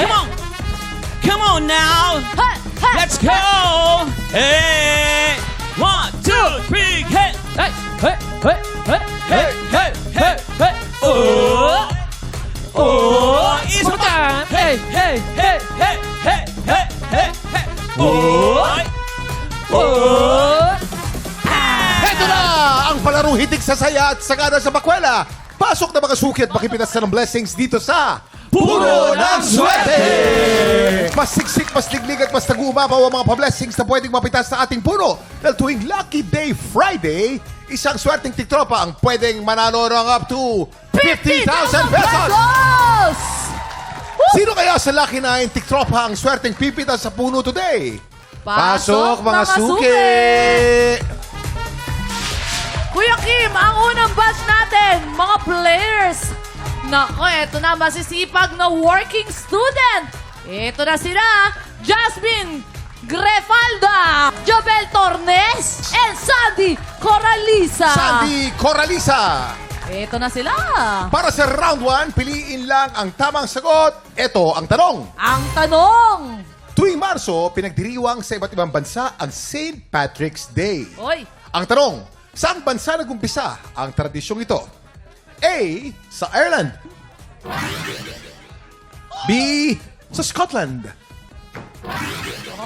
Come on! Come on now! Let's go! Hey! 1, 2, 3, hey! Hey! Hey! Hey! Hey! Hey! Hey! Hey! Hey! Oh! Oh! Isa pa! Hey! Hey! Hey! Hey! Hey! Hey! Hey! Hey! Oh! Oh! Ito na ang palarong hitik sa saya at sagana sa bakwela. Pasok na mga suki at makipitas na ng blessings dito sa Puno ng Swerte! Mas siksik, mas liglig at mas nag-uumapaw ang mga pa-blessings na pwedeng mapitas sa ating puno. Dahil tuwing Lucky Day Friday, isang swerteng tiktropa ang pwedeng manalo ng up to 50,000 pesos! Sino kaya sa Lucky 9 tiktropa ang swerteng pipitas sa puno today? Pasok mga suki! Kuya Kim, ang unang batch natin, mga players. Nako, eto na, masisipag na working student. Eto na sila, Jasmine Grefalda, Jobel Tornes, and Sandy Coraliza. Sandy Coraliza! Eto na sila. Para sa round 1, piliin lang ang tamang sagot. Ito ang tanong. Ang tanong. Tuwing Marso, pinagdiriwang sa iba't ibang bansa ang St. Patrick's Day. Oy, Ang tanong, saang bansa nagumpisa ang tradisyong ito? A. Sa Ireland. B. Sa Scotland.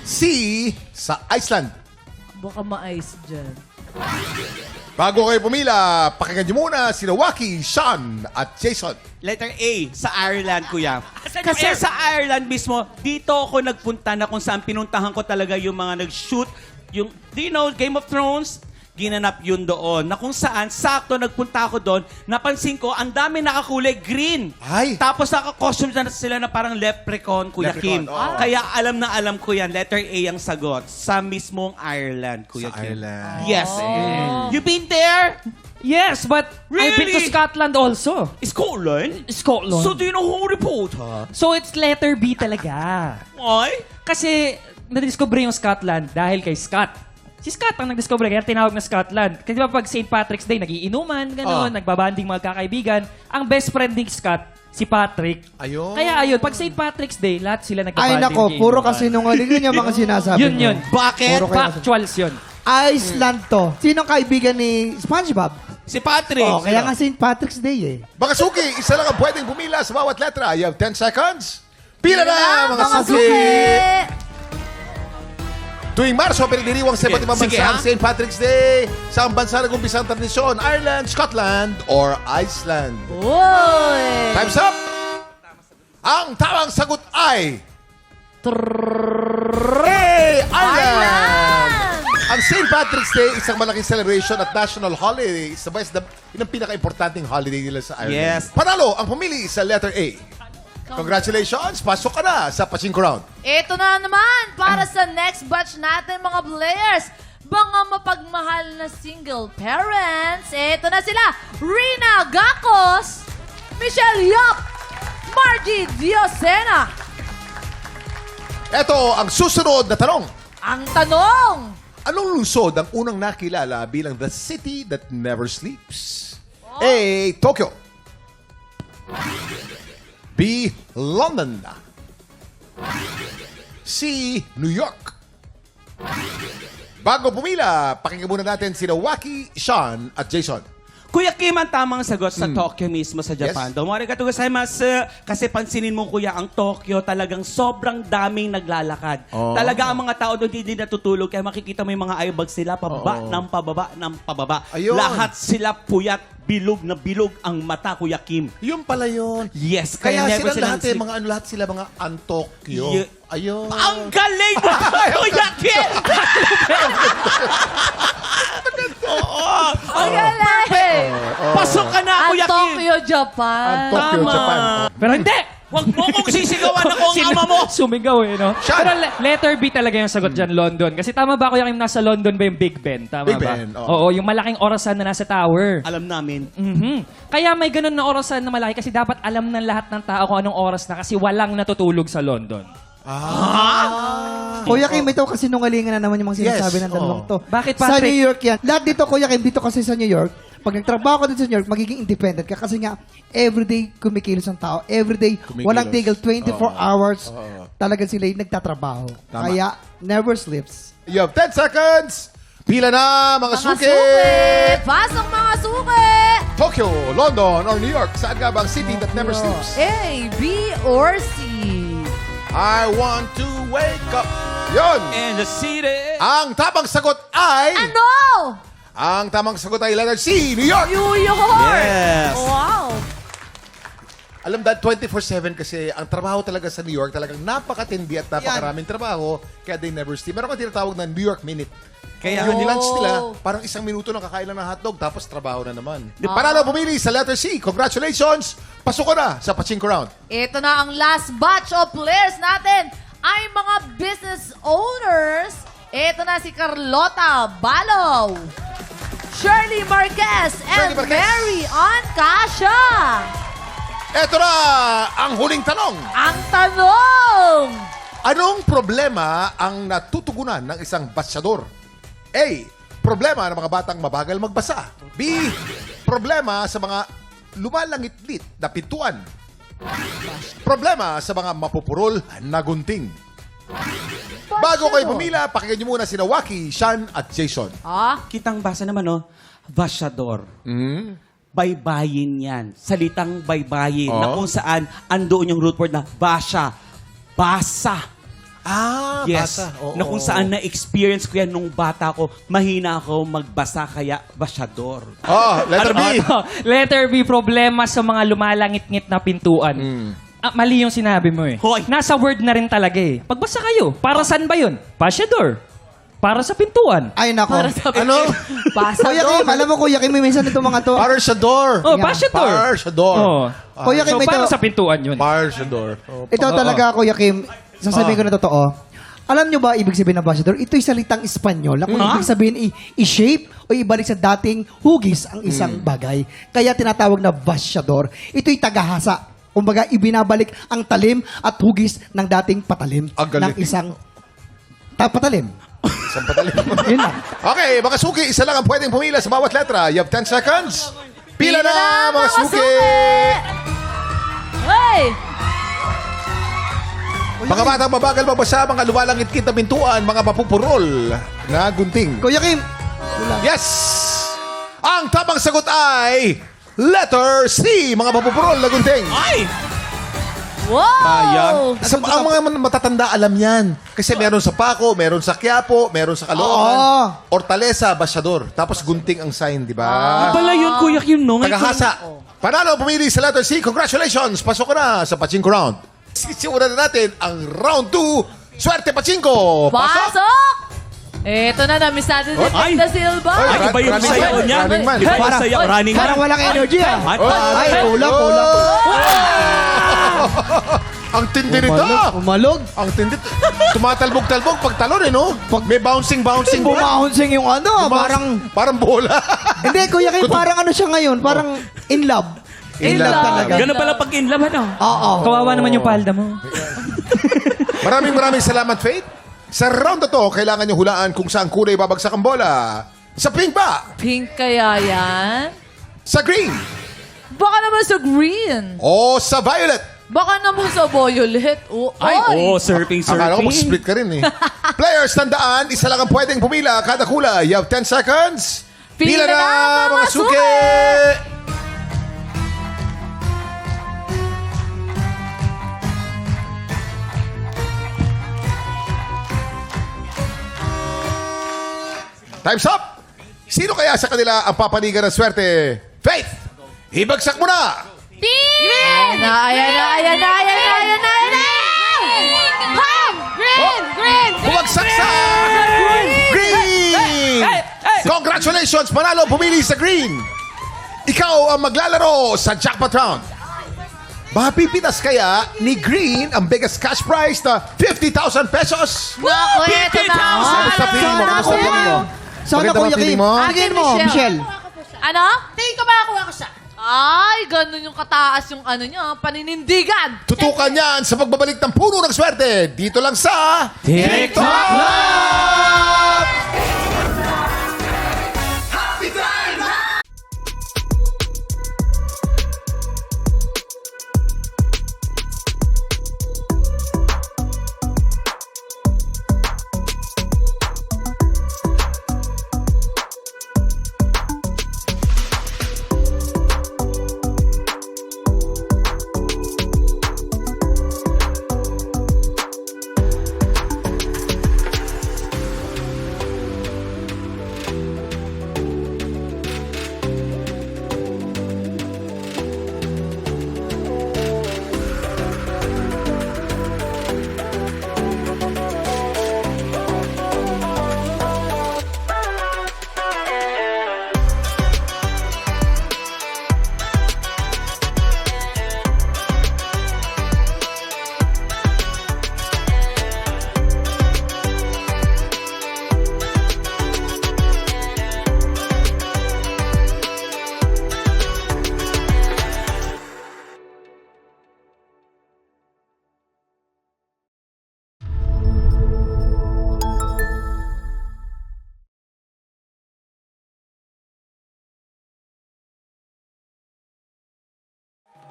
C. Sa Iceland. baka ma-ice dyan. Bago kayo pumila, pakinggan niyo muna si Waki, Sean at Jason. Letter A, sa Ireland, kuya. Kasi sa Ireland mismo, dito ako nagpunta na kung saan pinuntahan ko talaga yung mga nag-shoot. Yung, do you know, Game of Thrones? Ginanap yun doon. Na kung saan, sakto nagpunta ako doon, napansin ko, ang dami nakakulay green. Ay! Tapos naka-costume na sila na parang leprechaun, Kuya Leprechaun, Kim. oo. Kaya alam na alam ko yan. Letter A ang sagot. Sa mismong Ireland, Kuya Sa Kim. Ireland. Yes. You been there? Yes, but I've been to Really? Scotland also. Scotland? Scotland. So do you know who report, ha? So it's letter B talaga. Why? Kasi nadiscover yung Scotland dahil kay Scott. Si Scott ang nag-discover, kaya tinawag na Scotland. Kasi diba pag St. Patrick's Day, nagiinuman, gano'n, nagbabanding magkakaibigan. Ang best friend ni Scott, si Patrick. Ayun. Kaya ayun, pag St. Patrick's Day, lahat sila Ay nagbabanding. nako, puro kasinungaling yun yung mga sinasabi Yun, mo. yun. Bakit? Puro kayo Factuals yun. Iceland to. Sinong kaibigan ni SpongeBob? Si Patrick. Oh, kaya nga St. Patrick's Day eh. Mga suki, isa lang ang pwedeng pumila sa bawat letra. You have 10 seconds. Pila na, mga suki! Tuwing Marso, pinagdiriwang sa iba't ibang Sige, bansa ha? ang St. Patrick's Day. Sa bansa nag-umpisa ang tradisyon? Ireland, Scotland, or Iceland? Uy! Time's up! Ang tamang sagot ay... Ireland! Ang St. Patrick's Day, isang malaking celebration at national holiday. Isa ba, yun ang pinaka-importanting holiday nila sa Ireland. Yes. Panalo, ang pumili sa letter A. Congratulations! Pasok ka na sa Pachinko Round. Ito na naman para sa next batch natin mga players. Mga mapagmahal na single parents. Ito na sila. Rina Gacos, Michelle Yop, Margie Diosena. Ito ang susunod na tanong. Ang tanong. Anong lungsod ang unang nakilala bilang the city that never sleeps? A. Tokyo. B. London. C. New York. Bago pumila, pakinggan muna natin sina Waki, Sean at Jason. Kuya Kim ang tamang sagot sa Tokyo mismo sa Japan. Yes. Don't worry ka kasi pansinin mo kuya, ang Tokyo talagang sobrang daming naglalakad. Oh. Talaga ang mga tao doon hindi natutulog kaya makikita mo yung mga eyebags sila pababa ng pababa ng pababa. Ayun. Lahat sila puyat, bilog na bilog ang mata, Kuya Kim. Yun pala yun. Yes, Kaya never sila lahat sleep. lahat sila mga Antokyo. Ayun. Ang galing mo, Kuya Kim! Oo. Ang galing. Pasok ka na, Ang Kuya Kim! Tokyo, Japan. Tokyo, Tama. Japan. Pero hindi! Huwag mo kong sisigawan ako ang Sila- ama mo! Sumigaw eh, no? Sean. Pero letter B talaga yung sagot dyan, London. Kasi tama ba, Kuya Kim, nasa London ba yung Big Ben? Tama Big ba? Ben, oo. Oo, yung malaking orasan na nasa tower. Alam namin. Kaya may ganun na orasan na malaki kasi dapat alam ng lahat ng tao kung anong oras na kasi walang natutulog sa London. Kuya Kim, ito kasi nungalingan na naman yung mga sinasabi Yes, ng dalawang to. Bakit, Sa Patrick? New York yan. Lahat dito, Kuya Kim, dito kasi sa New York, pag nagtrabaho ka dito sa New York, magiging independent ka. Kasi nga, everyday kumikilos ang tao. Everyday, Kumikilos. walang tigil, 24 hours. Oo. Talagang sila yung nagtatrabaho. Tama. Kaya, never sleeps. You have 10 seconds. Pila na, mga Mga suki. suki! Pasok mga suki! Tokyo, London, or New York. Saan nga ba ang city that never sleeps? A, B, or C? I want to wake up. Yun. And the city. Ang tamang sagot ay... Ano? Ang tamang sagot ay letter C, New York. New York! Yes. Wow! Alam dahil 24/7 kasi ang trabaho talaga sa New York talagang napakatindi at napakaraming trabaho kaya they never sleep. Meron kang tinatawag na New York Minute. Kaya yung lunch nila, parang isang minuto lang kakain lang ng hotdog tapos trabaho na naman. Panalo pumili sa letter C. Congratulations! Pasok ko na sa Pachinko Round. Ito na ang last batch of players natin ay mga business owners. Ito na si Carlota Balow, Shirley Marquez, and Shirley Marquez. Mary Ann Casha. Eto na ang huling tanong. Ang tanong! Anong problema ang natutugunan ng isang basyador? A. Problema ng mga batang mabagal magbasa. B. Problema sa mga lumalangit-lit na pintuan. Problema sa mga mapupurol na gunting. Bago kayo pumila, pakinggan niyo muna sina Waki, Sean at Jason. Ah, Kitang basa naman, no? Basyador. Baybayin yan. Salitang baybayin. Oh. Na kung saan andoon yung root word na basya. Basa. Yes. basa. Oo, na kung saan na-experience ko yan nung bata ko, mahina ako magbasa kaya basyador. Oh, letter B. Letter B, problema sa mga lumalangit-ngit na pintuan. Mali yung sinabi mo eh. Hoy. Nasa word na rin talaga eh. Pagbasa kayo, para saan ba yun? Pasyador. Para sa pintuan. Ay, nako. para sa Ano? Kuya Kim, alam mo, Kuya Kim, may minsan itong mga to. Parashador. Oh, Yeah. pasyador. Parashador. Oh. Kuya Kim, So, ito, para sa pintuan yun. Parashador. Oh, ito talaga, Kuya Kim, sasabihin ko na totoo. Alam nyo ba ibig sabihin ng ambassador? Ito'y salitang Espanyol na kung ibig sabihin i-shape o ibalik sa dating hugis ang isang bagay. Kaya tinatawag na ambassador. Ito'y tagahasa. Kumbaga, ibinabalik ang talim at hugis ng dating patalim Ang galing. ng isang patalim. Isang patalim. Yun lang. Okay, mga suki, isa lang ang pwedeng pumila sa bawat letra. You have 10 seconds. Pila na, mga suki! Hey! Mga batang mabagal magbasa, mga lumalangit-kit na pintuan, mga mapupurol na gunting. Kuya Kim, Yes! Ang tamang sagot ay letter C, mga mapupurol na gunting. Ay! Wow! Ang mga matatanda alam yan. Kasi meron sa Paco, meron sa Quiapo, meron sa Caloocan, Oo. Hortaleza, Basyador. Tapos gunting ang sign, di ba? Pala yun, Kuya Kim, no? Ngayon ko Tagahasa. Panalo, pumili sa letter C. Congratulations! Pasok ka na sa Pachinko Round. Sisimulan na natin ang Round 2. Swerte, Pachinko! Pasok! Ito na, na-miss natin si Ay! Tinda Silva. Ay, Ay, iba yung running sayaw man, niya. running man. Iba yung Parang- sayaw, running parang man. walang energy ah. Ay, Ay, kulang. Ang tindi nito! Umalog. Ang tindi. Tumatalbog-talbog pag talon, eh, no? May bouncing-bouncing. Bumahonsing yung ano, Parang bola. Hindi, Kuya Kim, parang ano siya ngayon, parang in love. In love talaga. Ganun pala pag in love, ano? Oo. Kawawa naman yung palda mo. Maraming salamat, Faith. Sa round na to, kailangan nyo hulaan kung saan kulay babagsak ang bola. Sa pink ba? Pink kaya yan? Sa green? Baka naman sa green. O sa violet? Baka naman sa violet. Ay, oh, surfing. Akala ko mag-split ka rin eh. Players, tandaan, isa lang ang pwedeng pumila kada kulay. You have 10 seconds. Pila na, mga suki! Time's up! Sino kaya sa kanila ang papanigan ng swerte? Faith! Ibagsak mo na! Ayan na, ayan na, ayan na, ayan na, ayan na, ayan na! Ham! Green! Green! Bumagsak sa green! Congratulations! Manalo pumili sa green! Ikaw ang maglalaro sa jackpot round. Mapipitas kaya ni Green ang biggest cash prize na 50,000 pesos? Naku, eto na! Kamusta feeling mo? Kamusta feeling mo? Sana, Maganda ba Kuya feeling Kim. mo? Tingin mo, Michelle. Ano? Tingin ko makakuha ko siya. Ay, ganun yung kataas yung ano niya, paninindigan. Tutukan yan sa pagbabalik ng Puno ng Swerte. Dito lang sa TikTok Club!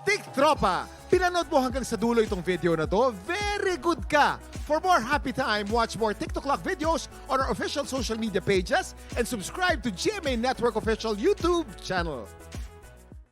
Tik Tropa, pinanood mo hanggang sa dulo itong video na to? Very good ka! For more happy time, watch more TikTok Clock videos on our official social media pages and subscribe to GMA Network official YouTube channel.